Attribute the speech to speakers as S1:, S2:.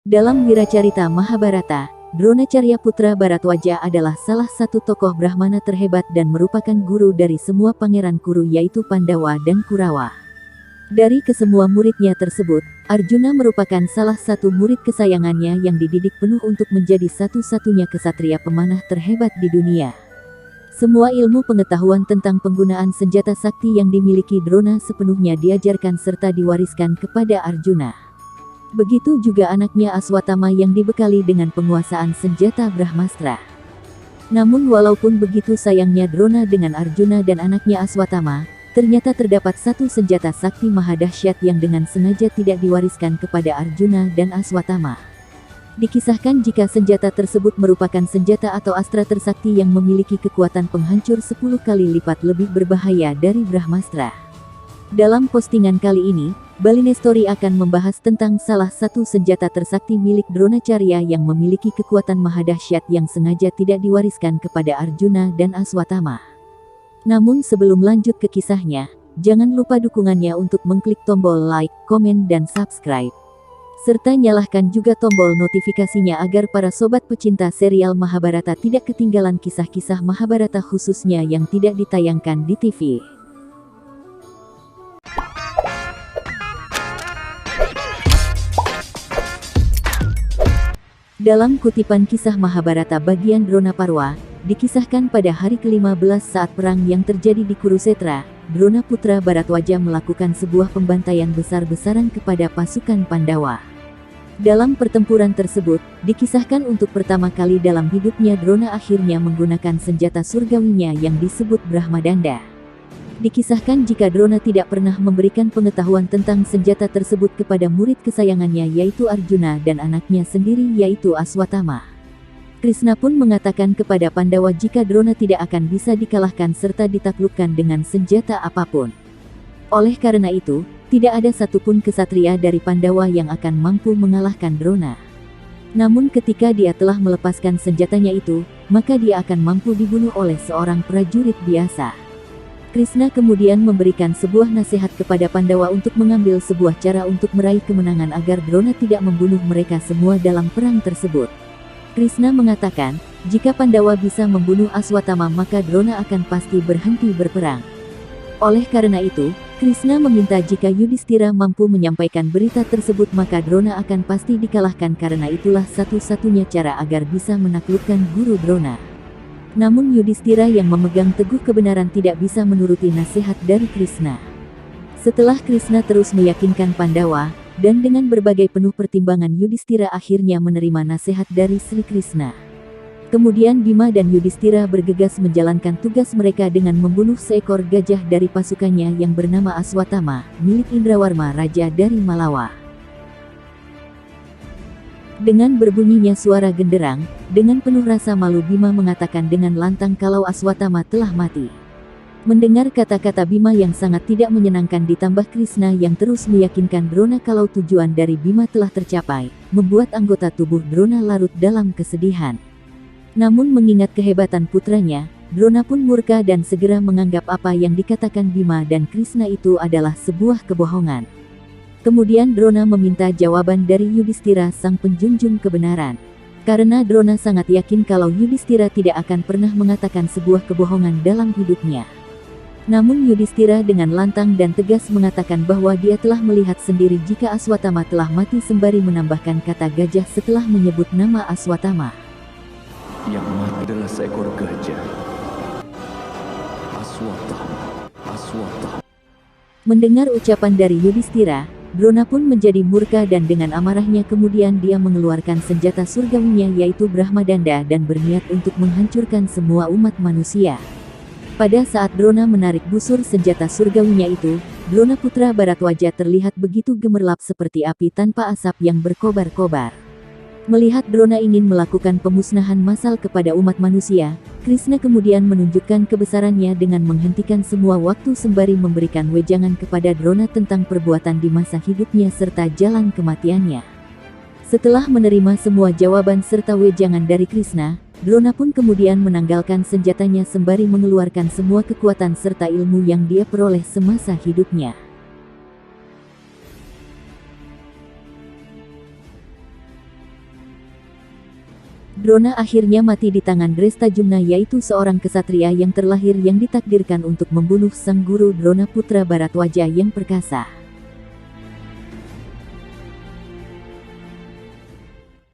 S1: Dalam wiracarita Mahabharata, Dronacharya putra Bharadwaja adalah salah satu tokoh Brahmana terhebat dan merupakan guru dari semua pangeran Kuru yaitu Pandawa dan Kurawa. Dari kesemua muridnya tersebut, Arjuna merupakan salah satu murid kesayangannya yang dididik penuh untuk menjadi satu-satunya kesatria pemanah terhebat di dunia. Semua ilmu pengetahuan tentang penggunaan senjata sakti yang dimiliki Drona sepenuhnya diajarkan serta diwariskan kepada Arjuna. Begitu juga anaknya Aswatthama yang dibekali dengan penguasaan senjata Brahmastra. Namun walaupun begitu sayangnya Drona dengan Arjuna dan anaknya Aswatthama, ternyata terdapat satu senjata sakti mahadahsyat yang dengan sengaja tidak diwariskan kepada Arjuna dan Aswatthama. Dikisahkan jika senjata tersebut merupakan senjata atau astra tersakti yang memiliki kekuatan penghancur 10 kali lipat lebih berbahaya dari Brahmastra. Dalam postingan kali ini, Baline Story akan membahas tentang salah satu senjata tersakti milik Dronacharya yang memiliki kekuatan mahadahsyat yang sengaja tidak diwariskan kepada Arjuna dan Aswatthama. Namun sebelum lanjut ke kisahnya, jangan lupa dukungannya untuk mengklik tombol like, komen dan subscribe. Serta nyalakan juga tombol notifikasinya agar para sobat pecinta serial Mahabharata tidak ketinggalan kisah-kisah Mahabharata khususnya yang tidak ditayangkan di TV. Dalam kutipan kisah Mahabharata bagian Dronaparwa, dikisahkan pada hari ke-15 saat perang yang terjadi di Kurusetra, Drona putra Bharadwaja melakukan sebuah pembantaian besar-besaran kepada pasukan Pandawa. Dalam pertempuran tersebut, dikisahkan untuk pertama kali dalam hidupnya Drona akhirnya menggunakan senjata surgawinya yang disebut Brahmadanda. Dikisahkan jika Drona tidak pernah memberikan pengetahuan tentang senjata tersebut kepada murid kesayangannya yaitu Arjuna dan anaknya sendiri yaitu Aswatthama. Krishna pun mengatakan kepada Pandawa jika Drona tidak akan bisa dikalahkan serta ditaklukkan dengan senjata apapun. Oleh karena itu, tidak ada satupun kesatria dari Pandawa yang akan mampu mengalahkan Drona. Namun ketika dia telah melepaskan senjatanya itu, maka dia akan mampu dibunuh oleh seorang prajurit biasa. Krishna kemudian memberikan sebuah nasihat kepada Pandawa untuk mengambil sebuah cara untuk meraih kemenangan agar Drona tidak membunuh mereka semua dalam perang tersebut. Krishna mengatakan, jika Pandawa bisa membunuh Aswatthama maka Drona akan pasti berhenti berperang. Oleh karena itu, Krishna meminta jika Yudhishthira mampu menyampaikan berita tersebut maka Drona akan pasti dikalahkan karena itulah satu-satunya cara agar bisa menaklukkan guru Drona. Namun Yudhishthira yang memegang teguh kebenaran tidak bisa menuruti nasihat dari Krishna. Setelah Krishna terus meyakinkan Pandawa, dan dengan berbagai penuh pertimbangan Yudhishthira akhirnya menerima nasihat dari Sri Krishna. Kemudian Bima dan Yudhishthira bergegas menjalankan tugas mereka dengan membunuh seekor gajah dari pasukannya yang bernama Aswatthama, milik Indrawarma Raja dari Malawa. Dengan berbunyinya suara genderang, dengan penuh rasa malu Bima mengatakan dengan lantang kalau Aswatthama telah mati. Mendengar kata-kata Bima yang sangat tidak menyenangkan ditambah Krishna yang terus meyakinkan Drona kalau tujuan dari Bima telah tercapai, membuat anggota tubuh Drona larut dalam kesedihan. Namun mengingat kehebatan putranya, Drona pun murka dan segera menganggap apa yang dikatakan Bima dan Krishna itu adalah sebuah kebohongan. Kemudian Drona meminta jawaban dari Yudhishthira sang penjunjung kebenaran. Karena Drona sangat yakin kalau Yudhishthira tidak akan pernah mengatakan sebuah kebohongan dalam hidupnya. Namun Yudhishthira dengan lantang dan tegas mengatakan bahwa dia telah melihat sendiri jika Aswatthama telah mati sembari menambahkan kata gajah setelah menyebut nama Aswatthama.
S2: Yang mati adalah seekor gajah. Aswatthama.
S1: Mendengar ucapan dari Yudhishthira, Drona pun menjadi murka dan dengan amarahnya kemudian dia mengeluarkan senjata surgawinya yaitu Brahmadanda dan berniat untuk menghancurkan semua umat manusia. Pada saat Drona menarik busur senjata surgawinya itu, Drona putra Bharadwaja terlihat begitu gemerlap seperti api tanpa asap yang berkobar-kobar. Melihat Drona ingin melakukan pemusnahan massal kepada umat manusia, Krishna kemudian menunjukkan kebesarannya dengan menghentikan semua waktu sembari memberikan wejangan kepada Drona tentang perbuatan di masa hidupnya serta jalan kematiannya. Setelah menerima semua jawaban serta wejangan dari Krishna, Drona pun kemudian menanggalkan senjatanya sembari mengeluarkan semua kekuatan serta ilmu yang dia peroleh semasa hidupnya. Drona akhirnya mati di tangan Drestajumna, yaitu seorang kesatria yang terlahir yang ditakdirkan untuk membunuh sang guru Drona putra Bharadwaja yang perkasa.